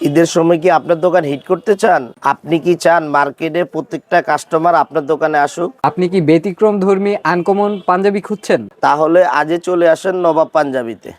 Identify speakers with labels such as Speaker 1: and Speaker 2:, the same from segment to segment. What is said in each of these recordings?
Speaker 1: ঈদের সময় কি আপনার দোকান হিট করতে চান? আপনি কি চান মার্কেটে প্রত্যেকটা কাস্টমার আপনার দোকানে আসুক?
Speaker 2: আপনি কি ব্যতিক্রমধর্মী আনকমন পাঞ্জাবি খুঁজছেন?
Speaker 1: তাহলে আজই চলে আসেন নবাব পাঞ্জাবিতে।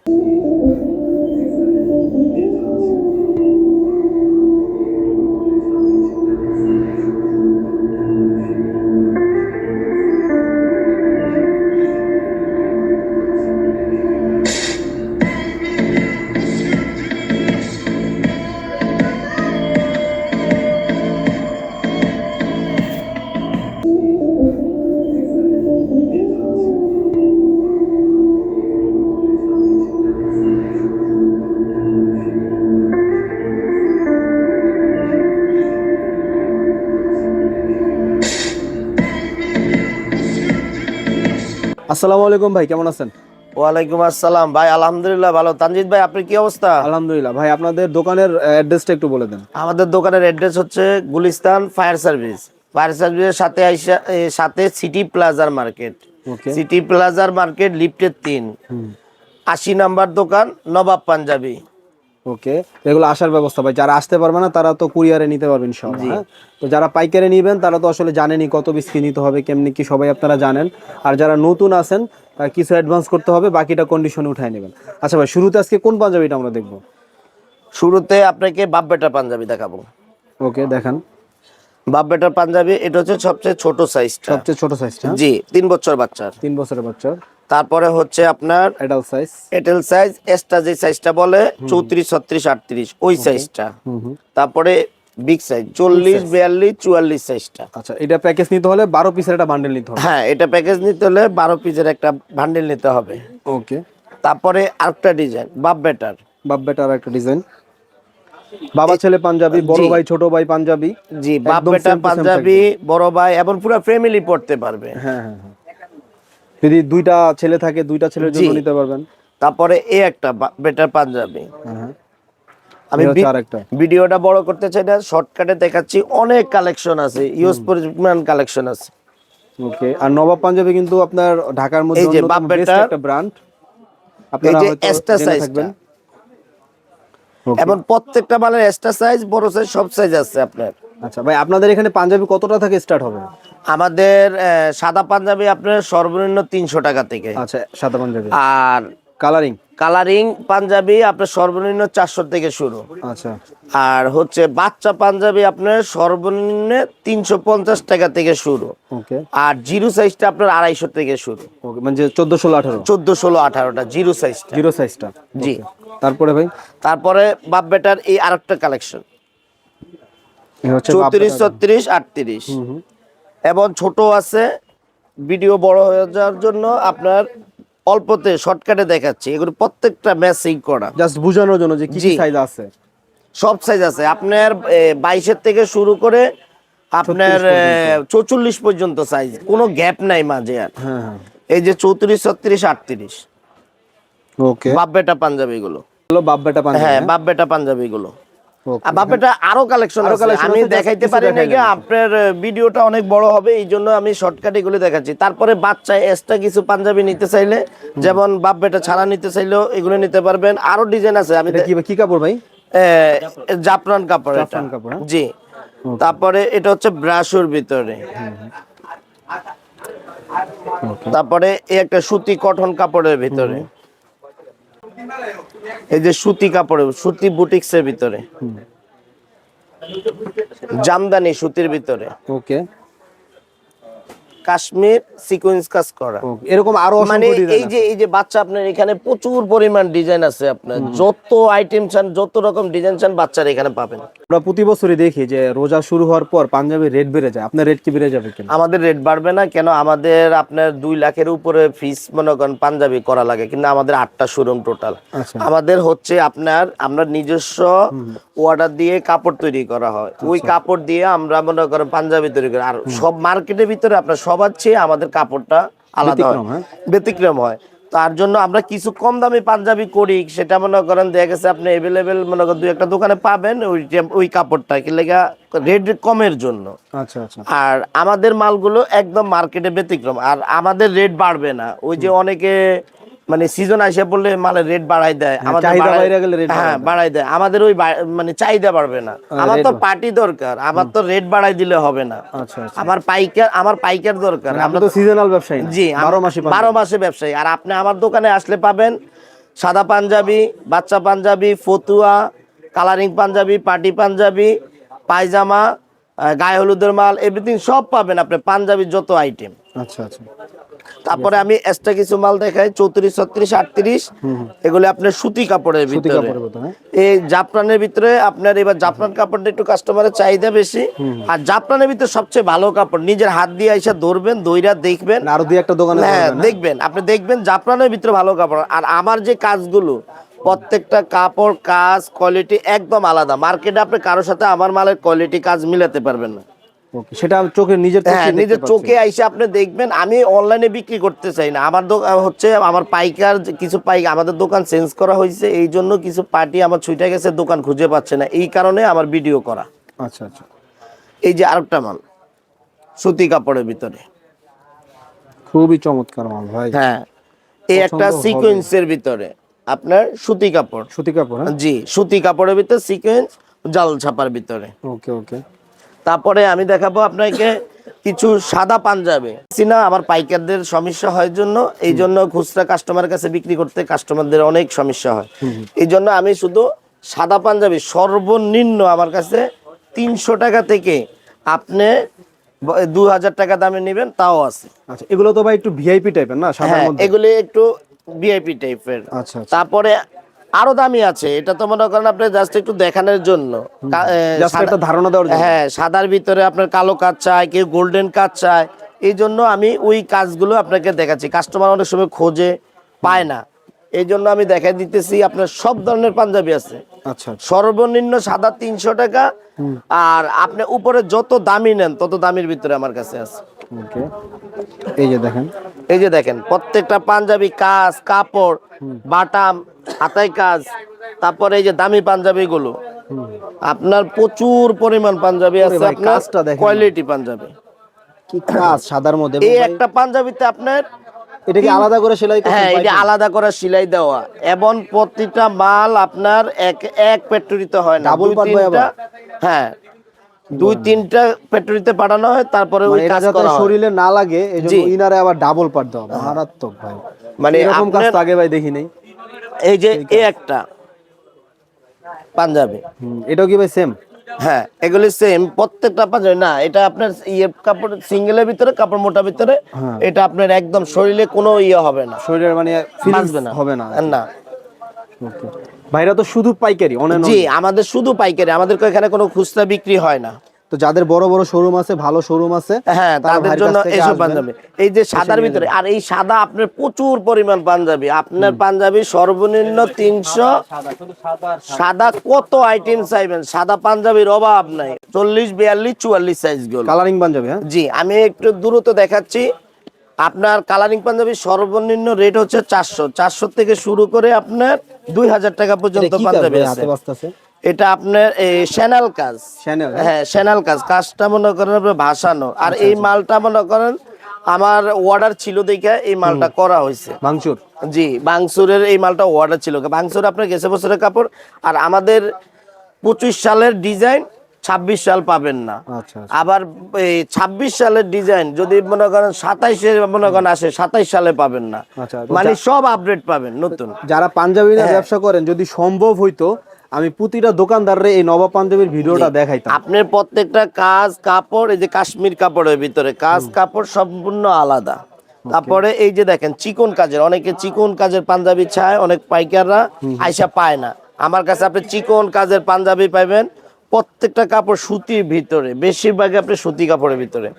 Speaker 3: আসসালামু আলাইকুম ভাই, কেমন আছেন?
Speaker 1: ওয়ালাইকুম আসসালাম ভাই, আলহামদুলিল্লাহ ভালো। তানজিদ ভাই, আপনার কি অবস্থা?
Speaker 3: আলহামদুলিল্লাহ ভাই, আপনাদের দোকানের অ্যাড্রেসটা একটু বলে দেন।
Speaker 1: আমাদের দোকানের অ্যাড্রেস হচ্ছে গুলিস্তান ফায়ার সার্ভিস। ফায়ার সার্ভিসের সাথে সাথে সিটি প্লাজার মার্কেট।
Speaker 3: ওকে।
Speaker 1: সিটি প্লাজার মার্কেট লিফটের 3, 80 নাম্বার দোকান, নবাব পাঞ্জাবি।
Speaker 3: ওকে, এগুলো আসার ব্যবস্থা ভাই, যারা আসতে পারবে না তারা তো কুরিয়ারে নিতে পারবেন ইনশাআল্লাহ। হ্যাঁ, তো যারা পাইকারে নেবেন তারা তো আসলে জানেনই কত পিস কি নিতে হবে, কেমনি কি সবাই আপনারা জানেন। আর যারা নতুন আছেন তারা কিছু অ্যাডভান্স করতে হবে, বাকিটা কন্ডিশনে উঠায় নেবেন। আচ্ছা ভাই, শুরুতে আজকে কোন পাঞ্জাবিটা আমরা দেখবো?
Speaker 1: শুরুতে আপনাকে বাপ বেটা পাঞ্জাবি দেখাবো।
Speaker 3: ওকে, দেখান।
Speaker 1: বাপ বেটার পাঞ্জাবি এটা হচ্ছে সবচেয়ে ছোট সাইজটা।
Speaker 3: সবচেয়ে ছোট সাইজটা?
Speaker 1: জি, 3 বছর বাচ্চার।
Speaker 3: 3 বছরের বাচ্চা।
Speaker 1: তারপরে হচ্ছে আপনার
Speaker 3: অ্যাডাল্ট সাইজ।
Speaker 1: এটেল সাইজ, এক্সট্রা যে সাইজটা বলে 34, 36, 38 ওই সাইজটা। তারপরে বিগ সাইজ 40, 42, 44 সাইজটা।
Speaker 3: আচ্ছা, এটা প্যাকেজ নিতে হলে 12 পিসের একটা বান্ডেল নিতে হবে।
Speaker 1: হ্যাঁ, এটা প্যাকেজ নিতে হলে 12 পিসের একটা বান্ডেল নিতে হবে।
Speaker 3: ওকে।
Speaker 1: তারপরে আরেকটা ডিজাইন বাপ বেটার।
Speaker 3: বাপ বেটার একটা ডিজাইন, বাবা ছেলে পাঞ্জাবি, বড় ভাই ছোট ভাই পাঞ্জাবি।
Speaker 1: জি, বাপ বেটার পাঞ্জাবি বড় ভাই এবং পুরো ফ্যামিলি পড়তে পারবে।
Speaker 3: হ্যাঁ হ্যাঁ হ্যাঁ, যদি দুইটা ছেলে থাকে দুইটা ছেলের জন্য নিতে পারবেন।
Speaker 1: তারপরে এই একটা বেটার পাঞ্জাবি।
Speaker 3: হ্যাঁ,
Speaker 1: আমি
Speaker 3: আরেকটা
Speaker 1: ভিডিওটা বড় করতে চাই না, শর্টকাটে দেখাচ্ছি। অনেক কালেকশন আছে, ইউজ পরিমাণ কালেকশন আছে।
Speaker 3: ওকে। আর নবাব পাঞ্জাবি কিন্তু আপনার ঢাকার মধ্যে
Speaker 1: এই যে
Speaker 3: অন্যতম
Speaker 1: বাপ
Speaker 3: বেস্ট
Speaker 1: বেটার
Speaker 3: একটা ব্র্যান্ড,
Speaker 1: এই
Speaker 3: আপনারা
Speaker 1: যে
Speaker 3: হয়তো
Speaker 1: এক্সট্রা
Speaker 3: জেনে
Speaker 1: সাইজটা,
Speaker 3: থাকবেন।
Speaker 1: এবং প্রত্যেকটা মালের এক্সট্রা সাইজ, বড় সাইজ, সব সাইজ আছে আপনার।
Speaker 3: আচ্ছা ভাই, আপনাদের এখানে পাঞ্জাবি কতটা থেকে স্টার্ট হবে?
Speaker 1: আমাদের সাদা পাঞ্জাবি আপনার সর্বনিম্ন 300 টাকা থেকে।
Speaker 3: আচ্ছা, সাদা পাঞ্জাবি।
Speaker 1: আর
Speaker 3: কালারিং?
Speaker 1: কালারিং পাঞ্জাবি আপনার সর্বনিম্ন 400 থেকে শুরু।
Speaker 3: আচ্ছা।
Speaker 1: আর হচ্ছে বাচ্চা পাঞ্জাবি আপনার সর্বনিম্ন 350 টাকা থেকে শুরু।
Speaker 3: ওকে।
Speaker 1: আর জিরো সাইজটা আপনার 250 থেকে শুরু।
Speaker 3: ওকে, মানে 14, 16, 18?
Speaker 1: 14, 16, 18টা জিরো সাইজটা।
Speaker 3: জিরো সাইজটা?
Speaker 1: জি।
Speaker 3: তারপরে ভাই?
Speaker 1: তারপরে বাপ বেটার এই আরেকটা কালেকশন
Speaker 3: এই হচ্ছে
Speaker 1: 34, 36, 38 এবং ছোট আছে। ভিডিও বড় হয়ে যাওয়ার জন্য আপনার অল্পতে শর্টকাটে দেখাচ্ছি। এগুলো প্রত্যেকটা ম্যাচিং করা,
Speaker 3: জাস্ট বোঝানোর জন্য যে কি কি সাইজ আছে।
Speaker 1: সব সাইজ আছে আপনার। 22-এর থেকে শুরু করে আপনার 44 পর্যন্ত সাইজ, কোনো গ্যাপ নাই মাঝে। আর
Speaker 3: হ্যাঁ হ্যাঁ।
Speaker 1: এই যে 34, 36, 38
Speaker 3: ওকে,
Speaker 1: বাপ বেটা পাঞ্জাবি গুলো।
Speaker 3: হলো বাপ বেটা পাঞ্জাবি।
Speaker 1: হ্যাঁ, বাপ বেটা পাঞ্জাবি গুলো।
Speaker 3: ওকে।
Speaker 1: আর বাপ বেটা আরো কালেকশন আছে, আমি
Speaker 3: আছে,
Speaker 1: দেখাইতে
Speaker 3: just
Speaker 1: পারি না,
Speaker 3: দেখাইলেন।
Speaker 1: আপনার ভিডিওটা অনেক বড় হবে, এই জন্য আমি শর্টকাট এগুলো দেখাচ্ছি। তারপরে বাচ্চা এক্সট্রা কিছু পাঞ্জাবি নিতে চাইলে, যেমন বাপ বেটা ছাড়া নিতে চাইলেও এগুলো নিতে পারবেন। আরো ডিজাইন আছে। আমি
Speaker 3: কি কাপড় ভাই?
Speaker 1: জাফরান কাপড়।
Speaker 3: জাফরান কাপড়, হ্যাঁ?
Speaker 1: জি। তারপরে এটা হচ্ছে ব্রাশোর ভিতরে। তারপরে এই একটা সুতি কটন কাপড়ের ভিতরে। এই যে সুতি কাপড়ে, সুতি বুটিক্সের ভিতরে, জামদানি সুতির ভিতরে।
Speaker 3: ওকে।
Speaker 1: কাশ্মীর সিকোয়েন্স কাজ করা।
Speaker 3: এরকম আরো
Speaker 1: মানে
Speaker 3: অসংখ্য ডিজাইন আছে।
Speaker 1: এই যে বাচ্চা, আপনার এখানে প্রচুর পরিমাণ ডিজাইন আছে। আপনার যত আইটেম চান, যত রকম ডিজাইন চান, বাচ্চারা এখানে পাবেন।
Speaker 3: আমরা প্রতি বছরই দেখি যে রোজা শুরু হওয়ার পর পাঞ্জাবির রেট বেড়ে যায়। আপনার রেট কি বেড়ে যাবে কেন?
Speaker 1: আমাদের রেট বাড়বে না কেন? আমাদের আপনার 2 লাখের উপরে ফিস মনে করেন পাঞ্জাবি করা লাগে, কিন্তু আমাদের 8টা শোরুম টোটাল। আমাদের হচ্ছে আপনার, আমরা নিজস্ব অর্ডার দিয়ে কাপড় তৈরি করা হয়, ওই কাপড় দিয়ে আমরা মনে করেন পাঞ্জাবি তৈরি করি। আর সব মার্কেটের ভিতরে আপনার সবার চেয়ে আমাদের কাপড়টা আলাদা হয়, ব্যতিক্রম হয়। তার জন্য আমরা কিছু কম দামি পাঞ্জাবি করি, সেটা মনে করেন দেখা গেছে আপনি এভেলেবেল মনে করেন 2-একটা দোকানে পাবেন ওই কাপড়টা, কি লেগা রেট কমের জন্য।
Speaker 3: আচ্ছা আচ্ছা।
Speaker 1: আর আমাদের মালগুলো একদম মার্কেটে ব্যতিক্রম, আর আমাদের রেট বাড়বে না। ওই যে অনেকে মানে সিজন আসে বললে মালের রেট বাড়াই দেয়, আমাদের
Speaker 3: চাহিদা বাইরে গেলে রেট
Speaker 1: হ্যাঁ বাড়াই দেয়, আমাদের ওই মানে চাহিদা বাড়বে না। আমার তো পার্টি দরকার, আমার তো রেট বাড়াই দিলে হবে না।
Speaker 3: আচ্ছা আচ্ছা,
Speaker 1: আমার পাইকার দরকার।
Speaker 3: আপনি তো সিজনাল ব্যবসায়ী না,
Speaker 1: জি
Speaker 3: 12 মাসে
Speaker 1: 12 মাসে ব্যবসায়ী। আর আপনি আমার দোকানে আসলে পাবেন সাদা পাঞ্জাবি, বাচ্চা পাঞ্জাবি, ফতুয়া, কালারিং পাঞ্জাবি, পার্টি পাঞ্জাবি, পায়জামা, গায়ে হলুদের মাল, এভরিথিং সব পাবেন আপনি, পাঞ্জাবির যত আইটেম।
Speaker 3: আচ্ছা আচ্ছা,
Speaker 1: তারপরে আমি এক্সট্রা কিছু মাল দেখাই, 34, 36, 38, এগুলো আপনার সুতি কাপড়ের
Speaker 3: সুতি
Speaker 1: ভিতরে।
Speaker 3: কাপড়ের ভিতরে, হ্যাঁ?
Speaker 1: এই জাফরানের ভিতরে আপনার এবার জাফরান কাপড়টা একটু কাস্টমারের চাহিদা বেশি। আর জাফরানের ভিতরে সবচেয়ে ভালো কাপড়, নিজের হাত দিয়ে এসে ধরবেন, দইরা দেখবেন,
Speaker 3: আরো দুই একটা দোকানে
Speaker 1: হ্যাঁ
Speaker 3: যাবেন,
Speaker 1: দেখবেন, আপনি দেখবেন জাফরানের ভিতরে ভালো কাপড়। আর আমার যে কাজগুলো, প্রত্যেকটা কাপড় কাজ কোয়ালিটি একদম আলাদা। মার্কেটে আপনি কারোর সাথে আমার মালের কোয়ালিটি কাজ মিলাতে পারবেন না।
Speaker 3: ওকে, সেটা চোখে নিজের চোখে
Speaker 1: হ্যাঁ, নিজের চোখে আইসে আপনি দেখবেন। আমি অনলাইনে বিক্রি করতে চাই না, আমার দোকান হচ্ছে আমার পাইকার, কিছু আমাদের দোকান চেঞ্জ করা হয়েছে, এই জন্য কিছু পার্টি আমার ছুটে গেছে, দোকান খুঁজে পাচ্ছে না, এই কারণে আমার ভিডিও করা।
Speaker 3: আচ্ছা আচ্ছা,
Speaker 1: এই যে আরেকটা মাল সুতি কাপড়ের ভিতরে,
Speaker 3: খুবই চমৎকার মাল ভাই।
Speaker 1: হ্যাঁ এই একটা
Speaker 3: পছন্দ হবে।
Speaker 1: সিকোয়েন্সের ভিতরে আপনার সুতি কাপড়,
Speaker 3: সুতি কাপড়, হ্যাঁ?
Speaker 1: জি সুতি কাপড়ের ভিতরে সিকোয়েন্স, জাল ছাপার ভিতরে।
Speaker 3: ওকে ওকে,
Speaker 1: তারপরে আমি দেখাবো আপনাকে কিছু সাদা পাঞ্জাবি। না আমার পাইকারদের সমস্যা হয় জন্য, এই জন্য খুচরা কাস্টমারের কাছে বিক্রি করতে কাস্টমারদের অনেক সমস্যা হয়, এই জন্য আমি শুধু সাদা পাঞ্জাবি সর্বনিম্ন আমার কাছে 300 টাকা থেকে আপনি 2000 টাকা দামে নেবেন তাও আছে।
Speaker 3: আচ্ছা, এগুলো তো ভাই একটু ভিআইপি টাইপের না, সাদার
Speaker 1: হ্যাঁ
Speaker 3: মধ্যে?
Speaker 1: এগুলি একটু ভিআইপি টাইপের।
Speaker 3: আচ্ছা আচ্ছা,
Speaker 1: তারপরে আরো দামি আছে, এটা তো মনে করেন আপনি জাস্ট একটু দেখানোর জন্য,
Speaker 3: জাস্ট একটা ধারণা দেওয়ার জন্য।
Speaker 1: হ্যাঁ সাদার ভিতরে আপনার কালো কাজ চায়, কেউ গোল্ডেন কাজ চায়, এই জন্য আমি ওই কাজগুলো আপনাকে দেখাচ্ছি। কাস্টমার অনেক সময় খোঁজে, পায় না, এই জন্য আমি দেখাই দিতেছি। আপনার সব ধরনের পাঞ্জাবি আছে,
Speaker 3: আচ্ছা আচ্ছা,
Speaker 1: সর্বনিম্ন সাদা 300 টাকা, আর আপনি উপরে যত দামি নেন তত দামির ভিতরে আমার কাছে আছে।
Speaker 3: ওকে, এই যে দেখেন,
Speaker 1: এই যে দেখেন প্রত্যেকটা পাঞ্জাবি কাজ, কাপড়, বাটাম, হাতায় কাজ। তারপরে এই যে দামি পাঞ্জাবি গুলো আপনার প্রচুর পরিমাণ পাঞ্জাবি আছে,
Speaker 3: ভাই,
Speaker 1: আপনার
Speaker 3: কাজটা দেখেন।
Speaker 1: কোয়ালিটি পাঞ্জাবি।
Speaker 3: কি কাজ সাদার মধ্যে!
Speaker 1: এই
Speaker 3: ভাই,
Speaker 1: একটা পাঞ্জাবিতে আপনার
Speaker 3: এটা কি আলাদা করে সেলাই করছেন?
Speaker 1: হ্যাঁ এটা আলাদা করে সেলাই দেওয়া, এবং প্রতিটা মাল আপনার এক ফ্যাক্টরিতে হয় না,
Speaker 3: Double
Speaker 1: দুই
Speaker 3: part ভাই
Speaker 1: তিনটা,
Speaker 3: আবার?
Speaker 1: হ্যাঁ 2-3টা ফ্যাক্টরিতে পাঠানো হয়, তারপরে ওই
Speaker 3: মানে এটা
Speaker 1: কাজ
Speaker 3: যাতে
Speaker 1: করা হয়।
Speaker 3: শরীরে না লাগে এজন্য
Speaker 1: জি।
Speaker 3: ইনারে আবার ডাবল পার্ট দেওয়া, মারাত্মক ভাই।
Speaker 1: মানে
Speaker 3: এরকম কাজ
Speaker 1: আপনার
Speaker 3: তো আগে ভাই দেখি নাই।
Speaker 1: এই যে এই একটা পাঞ্জাবি,
Speaker 3: এটাও কি ভাই সেম?
Speaker 1: হ্যাঁ এগুলি সেম প্রত্যেকটা পাঞ্জাবি। না এটা আপনার ইয়ে কাপড় সিঙ্গেলের ভিতরে, কাপড় মোটা ভিতরে, এটা আপনার একদম শরীরে কোনো ইয়ে হবে না,
Speaker 3: শরীরের মানে ফিলিংস
Speaker 1: বাঁচবে না,
Speaker 3: হবে না।
Speaker 1: না।
Speaker 3: ওকে, ভাইরা তো শুধু পাইকারি অনলাইন?
Speaker 1: জি আমাদের শুধু পাইকারি, আমাদের এখানে কোনো খুচরা বিক্রি হয় না।
Speaker 3: তো যাদের বড় বড় শোরুম আছে, ভালো শোরুম আছে,
Speaker 1: হ্যাঁ
Speaker 3: তারা
Speaker 1: তাদের
Speaker 3: ভাইয়ের
Speaker 1: জন্য
Speaker 3: কাছ থেকে
Speaker 1: এইসব
Speaker 3: আসবেন।
Speaker 1: পাঞ্জাবি, এই যে সাদার ভিতরে। আর এই সাদা আপনার প্রচুর পরিমাণ পাঞ্জাবি, আপনার পাঞ্জাবি সর্বনিম্ন 300, সাদা কত আইটেম চাইবেন, সাদা পাঞ্জাবির অভাব নাই, 40, 42, 44 সাইজ গুলো।
Speaker 3: কালারিং পাঞ্জাবি, হ্যাঁ?
Speaker 1: জি আমি একটু দ্রুত দেখাচ্ছি। আপনার কালারিং পাঞ্জাবি সর্বনিম্ন রেট হচ্ছে 400 থেকে শুরু করে আপনার 2000 টাকা পর্যন্ত
Speaker 3: এটা কি কাজ
Speaker 1: পাঞ্জাবি
Speaker 3: ভাই,
Speaker 1: আছে।
Speaker 3: হাতে বাস্তাছে?
Speaker 1: এটা আপনার এই শ্যানেল কাজ,
Speaker 3: শ্যানেল,
Speaker 1: হ্যাঁ শ্যানেল কাজ, কাজটা মনে করেন আপনার ভাসানো। আর এই মালটা মনে করেন আমার অর্ডার ছিল দেখে এই মালটা করা হয়েছে।
Speaker 3: ভাঙচুর?
Speaker 1: জি বাংসুরের এই মালটা অর্ডার ছিল, বাংসুর আপনার গেছে বছরের কাপড়। আর আমাদের 25 সালের ডিজাইন 26 সাল পাবেন না।
Speaker 3: আচ্ছা,
Speaker 1: আবার এই 26 সালের ডিজাইন যদি মনে করেন 27-এ মনে করেন আসে, 27 সালে পাবেন না।
Speaker 3: আচ্ছা,
Speaker 1: মানে সব আপডেট পাবেন নতুন।
Speaker 3: যারা পাঞ্জাবি নিয়ে ব্যবসা করেন, যদি সম্ভব হইতো আমি প্রতিটা দোকানদাররে এই নবাব পাঞ্জাবির ভিডিওটা দেখাইতাম।
Speaker 1: আপনার প্রত্যেকটা কাজ কাপড়, এই যে কাশ্মীর কাপড়ের ভিতরে কাজ কাপড় সম্পূর্ণ আলাদা। তারপরে এই যে দেখেন চিকন কাজের, অনেকে চিকন কাজের পাঞ্জাবি চায়, অনেক পাইকাররা আইসা পায় না, আমার কাছে আপনি চিকন কাজের পাঞ্জাবি পাইবেন। প্রত্যেকটা কাপড় সুতির ভিতরে, বেশিরভাগ আপনি সুতি কাপড়ের ভিতরে।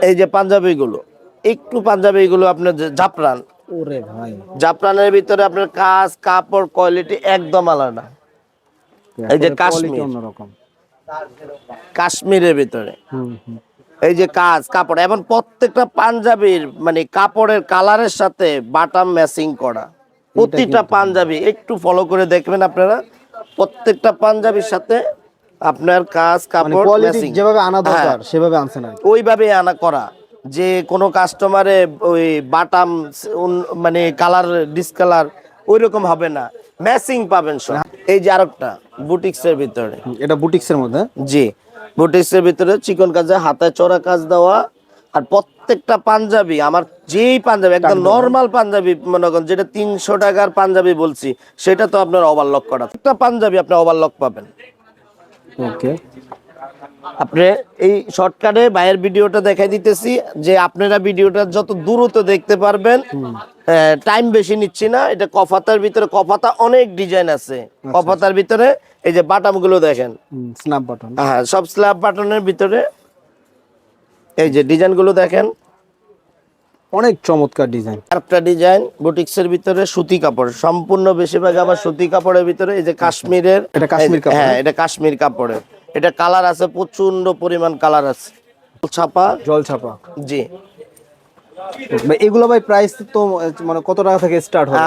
Speaker 1: এই যে পাঞ্জাবি গুলো, একটু পাঞ্জাবি গুলো আপনার জাফরান,
Speaker 3: ওরে ভাই,
Speaker 1: জাফরানের ভিতরে আপনার কাজ কাপড় কোয়ালিটি একদম আলাদা। এই যে কাশ্মীর,
Speaker 3: অন্যরকম
Speaker 1: কাশ্মীরের ভিতরে
Speaker 3: হুম হুম,
Speaker 1: এই যে কাজ কাপড়, এবং প্রত্যেকটা পাঞ্জাবির মানে কাপড়ের কালারের সাথে বাটাম ম্যাচিং করা। প্রতিটা পাঞ্জাবি একটু ফলো করে দেখবেন আপনারা, প্রত্যেকটা পাঞ্জাবির সাথে আপনার কাজ
Speaker 3: মানে
Speaker 1: কাপড়
Speaker 3: কোয়ালিটি
Speaker 1: ম্যাচিং
Speaker 3: যেভাবে আনা দরকার সেভাবে আনছে না।
Speaker 1: ওইভাবে আনা করা। যে কোনো কাস্টমারে ওই বাটাম মানে কালার ডিসকালার ওই রকম হবে না, ম্যাচিং পাবেন সব। এই যে আরেকটা বুটিক্সের ভিতরে,
Speaker 3: এটা বুটিক্সের মধ্যে।
Speaker 1: জি বুটিক্সের ভিতরে চিকন কাজে হাতে চড়া কাজ দেওয়া। আর প্রত্যেকটা পাঞ্জাবি আমার যেই পাঞ্জাবি একদম নরমাল পাঞ্জাবি মনে করেন যেটা 300 টাকার পাঞ্জাবি বলছি, সেটা তো আপনার ওভারলক করা, একটা পাঞ্জাবি আপনি ওভারলক পাবেন।
Speaker 3: ওকে,
Speaker 1: আপনি এই শর্টকাটে ভাইয়ের ভিডিওটা দেখাই দিতেছি যে আপনারা ভিডিওটা যত দ্রুত দেখতে পারবেন। টাইম বেশি নিচ্ছি না। এটা কফাতার ভিতরে, কফাতা অনেক ডিজাইন আছে কফাতার ভিতরে। এই যে বাটাম গুলো দেখেন,
Speaker 3: স্ন্যাপ বাটন।
Speaker 1: হ্যাঁ সব স্ল্যাব বাটনের ভিতরে। এই যে ডিজাইন গুলো দেখেন,
Speaker 3: অনেক চমৎকার ডিজাইন।
Speaker 1: আরেকটা ডিজাইন বুটিক্সের ভিতরে সুতি কাপড়, সম্পূর্ণ বেশিরভাগ আবার সুতি কাপড়ের ভিতরে। এই যে কাশ্মীরের,
Speaker 3: এটা কাশ্মীর কাপড়।
Speaker 1: হ্যাঁ এটা কাশ্মীর কাপড়ের। এটা কালার আছে, প্রচন্ড পরিমাণ কালার আছে। ছাপা,
Speaker 3: জল ছাপা।
Speaker 1: জি।
Speaker 3: এগুলো ভাই প্রাইস তো মানে কত টাকা থেকে স্টার্ট হয়?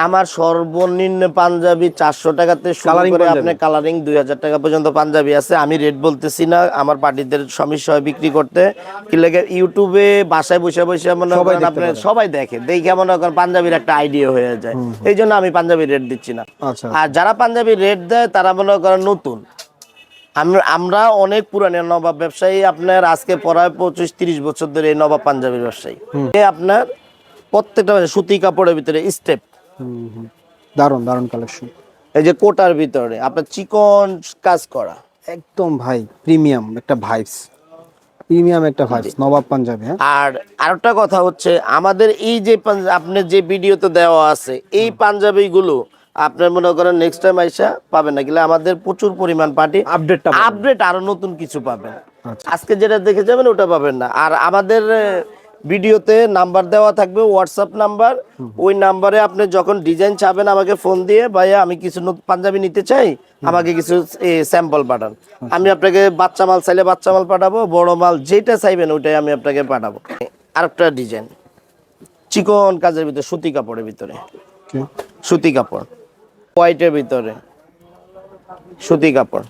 Speaker 1: আমার সর্বনিম্ন পাঞ্জাবি 400 টাকাতে শুরু করে আপনি কালারিং 2000 টাকা পর্যন্ত পাঞ্জাবি আছে। আমি রেট বলতেছি না, আমার পার্টিদের সমস্যা হয় বিক্রি করতে। কি লাগে ইউটিউবে বাসায় বসে বসে মনে করেন আপনি সবাই দেখে, দেখে মনে করেন পাঞ্জাবির একটা আইডিয়া হয়ে যায়। এই জন্য আমি পাঞ্জাবি রেট দিচ্ছি না। আর যারা পাঞ্জাবি রেট দেয় তারা মনে করেন নতুন। আমরা অনেক পুরানো নবাব ব্যবসায়ী, আপনার আজকে প্রায় 25-30 বছর ধরে এই নবাব পাঞ্জাবির ব্যবসায়ী। আপনার প্রত্যেকটা সুতি কাপড়ের ভিতরে স্টেপ,
Speaker 3: দারুন দারুন কালেকশন।
Speaker 1: এই যে কোটার ভিতরে আপনার চিকন কাজ করা,
Speaker 3: একদম ভাই প্রিমিয়াম একটা ভাইবস, প্রিমিয়াম একটা ভাইবস নবাব পাঞ্জাবি।
Speaker 1: আর আরেকটা কথা হচ্ছে আমাদের এই যে আপনার যে ভিডিওতে দেওয়া আছে এই পাঞ্জাবি গুলো আপনার মনে করেন নেক্সট টাইম আইসা পাবেন না, গেলে আমাদের প্রচুর পরিমাণ পার্টি আপডেট আরো নতুন কিছু পাবেন। আজকে যেটা দেখে যাবেন ওটা পাবেন না। আর আমাদের ভিডিওতে নাম্বার দেওয়া থাকবে, হোয়াটসঅ্যাপ নাম্বার। ওই নাম্বারে আপনি যখন ডিজাইন চাবেন আমাকে ফোন দিয়ে, ভাইয়া আমি কিছু পাঞ্জাবি নিতে চাই, আমাকে কিছু স্যাম্পল পাঠান। আমি আপনাকে বাচ্চা মাল চাইলে বাচ্চা মাল পাঠাবো, বড় মাল যেটা চাইবেন ওইটাই আমি আপনাকে পাঠাবো। আরেকটা ডিজাইন চিকন কাজের ভিতরে, সুতি কাপড়ের ভিতরে, সুতি কাপড় হোয়াইটের ভিতরে সুতি কাপড়,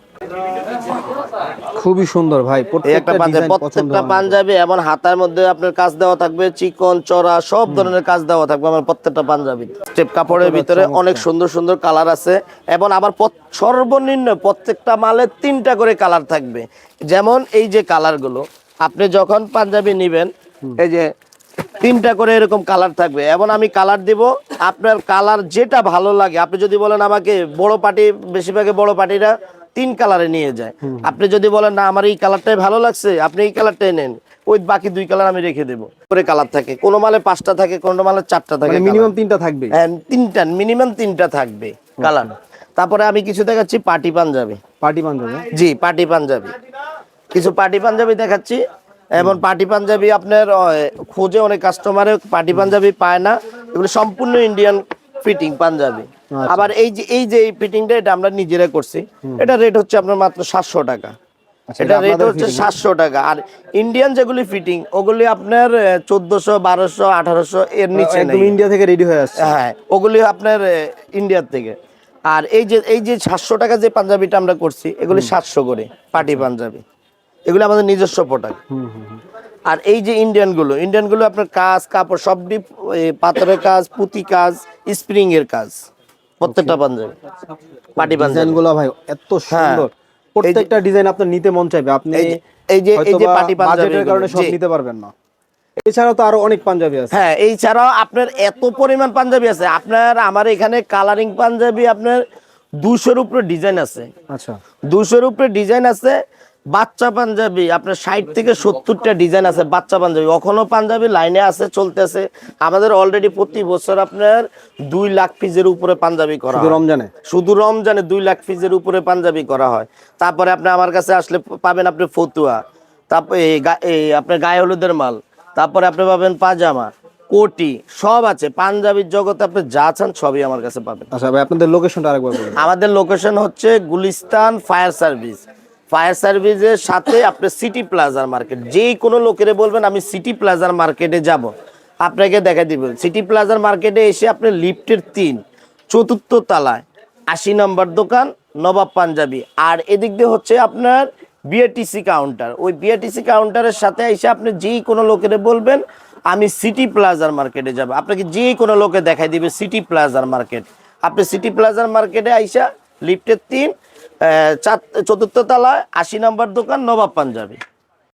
Speaker 3: খুবই সুন্দর ভাই।
Speaker 1: প্রত্যেকটা পাঞ্জাবি এবং হাতার মধ্যে আপনার কাজ দেওয়া থাকবে, চিকন চড়া সব ধরনের কাজ দেওয়া থাকবে আমার প্রত্যেকটা পাঞ্জাবি। স্টেপ কাপড়ের ভিতরে অনেক সুন্দর সুন্দর কালার আছে এবং আবার সর্বনিম্ন প্রত্যেকটা মালে 3টা করে কালার থাকবে। যেমন এই যে কালার গুলো আপনি যখন পাঞ্জাবি নিবেন, এই যে 3টা করে এরকম কালার থাকবে এবং আমি কালার দিব। আপনার কালার যেটা ভালো লাগে, আপনি যদি বলেন আমাকে বড় পার্টি, বেশিরভাগ বড় পার্টিরা 3 কালারে নিয়ে যায়। আপনি যদি বলেন না আমার এই কালারটাই ভালো লাগছে, আপনি এই কালারটাই নেন, ওই বাকি 2 কালার আমি রেখে দেবো। করে কালার থাকে, কোনো মালে 5টা থাকে, কোনো মালে 4টা থাকে,
Speaker 3: মিনিমাম 3টা থাকবে।
Speaker 1: হ্যাঁ মিনিমাম 3টা থাকবে কালার। তারপরে আমি কিছু দেখাচ্ছি পার্টি পাঞ্জাবি।
Speaker 3: পার্টি পাঞ্জাবি,
Speaker 1: জি পার্টি পাঞ্জাবি, কিছু পার্টি পাঞ্জাবি দেখাচ্ছি। এবং পার্টি পাঞ্জাবি আপনার খোঁজে অনেক কাস্টমারে পার্টি পাঞ্জাবি পায় না, এগুলো সম্পূর্ণ ইন্ডিয়ান ফিটিং পাঞ্জাবি। আবার এই যে ফিটিংটা এটা আমরা নিজেরা করছি, এটা রেট হচ্ছে আপনার মাত্র 700 টাকা। এটা রেট হচ্ছে 700 টাকা। আর ইন্ডিয়ান যেগুলি ফিটিং ওগুলি আপনার 1400, 1200, 1800 এর নিচে নেই।
Speaker 3: ইন্ডিয়া থেকে রেডি হয়ে আসছে।
Speaker 1: হ্যাঁ ওগুলি আপনার ইন্ডিয়ার থেকে। আর এই যে 700 টাকা যে পাঞ্জাবিটা আমরা করছি, এগুলি 700 করে পার্টি পাঞ্জাবি, এগুলো আমাদের নিজস্ব প্রোডাক্ট। আর এই যে ইন্ডিয়ান গুলো আপনার কাজ কাপড় সব ডিপ, পাথরের কাজ, পুঁতি কাজ, স্প্রিং এর কাজ, প্রত্যেকটা পাঞ্জাবি পার্টি পাঞ্জাবি
Speaker 3: গুলো ভাই এত সুন্দর। প্রত্যেকটা ডিজাইন আপনার নিতে মন চাইবে। আপনি
Speaker 1: এই যে পার্টি পাঞ্জাবির
Speaker 3: কারণে সব নিতে পারবেন না। এছাড়াও তো আরো অনেক পাঞ্জাবি আছে।
Speaker 1: হ্যাঁ এইছাড়াও আপনার এত পরিমাণ পাঞ্জাবি আছে। আপনার আমার এখানে কালারিং পাঞ্জাবি আপনার 200-এর উপরে ডিজাইন আছে।
Speaker 3: আচ্ছা
Speaker 1: 200-এর উপরে ডিজাইন আছে। বাচ্চা পাঞ্জাবি আপনার 60 থেকে 70টা ডিজাইন আছে বাচ্চা পাঞ্জাবি, এখনো পাঞ্জাবি লাইনে আছে, চলতেছে। আমাদের অলরেডি প্রতি বছর আপনার 2 লাখ পিসের উপরে পাঞ্জাবি করা হয়। শুধু রমজানে 2 লাখ পিসের উপরে পাঞ্জাবি করা হয়। তারপরে আপনি আমার কাছে আসলে পাবেন আপনি ফতুয়া, তারপরে আপনার গায়ে হলুদের মাল, তারপরে আপনি পাবেন পাজামা, কোটি, সব আছে। পাঞ্জাবির জগতে আপনি যা চান সবই আমার কাছে পাবেন।
Speaker 3: আচ্ছা ভাই আপনাদের লোকেশনটা আরেকবার বলুন।
Speaker 1: আমাদের লোকেশন হচ্ছে গুলিস্তান ফায়ার সার্ভিস। ফায়ার সার্ভিসের সাথে আপনি সিটি প্লাজার মার্কেট, যেই কোনো লোকেরে বলবেন আমি সিটি প্লাজার মার্কেটে যাব, আপনাকে দেখা দিবেন। সিটি প্লাজার মার্কেটে এসে আপনি লিফটের 3 চতুর্থ তলায় 80 নম্বর দোকান নবাব পাঞ্জাবি। আর এদিক দিয়ে হচ্ছে আপনার বিএটিসি কাউন্টার, ওই বিএটিসি কাউন্টারের সাথে এসে আপনি যেই কোনো লোকেরে বলবেন আমি সিটি প্লাজার মার্কেটে যাব, আপনাকে যেই কোনো লোকে দেখাই দিবে সিটি প্লাজার মার্কেট। আপনি সিটি প্লাজার মার্কেটে আইসা লিফটের 3 4th তলায় 80 নম্বর দোকান নবাব পাঞ্জাবি।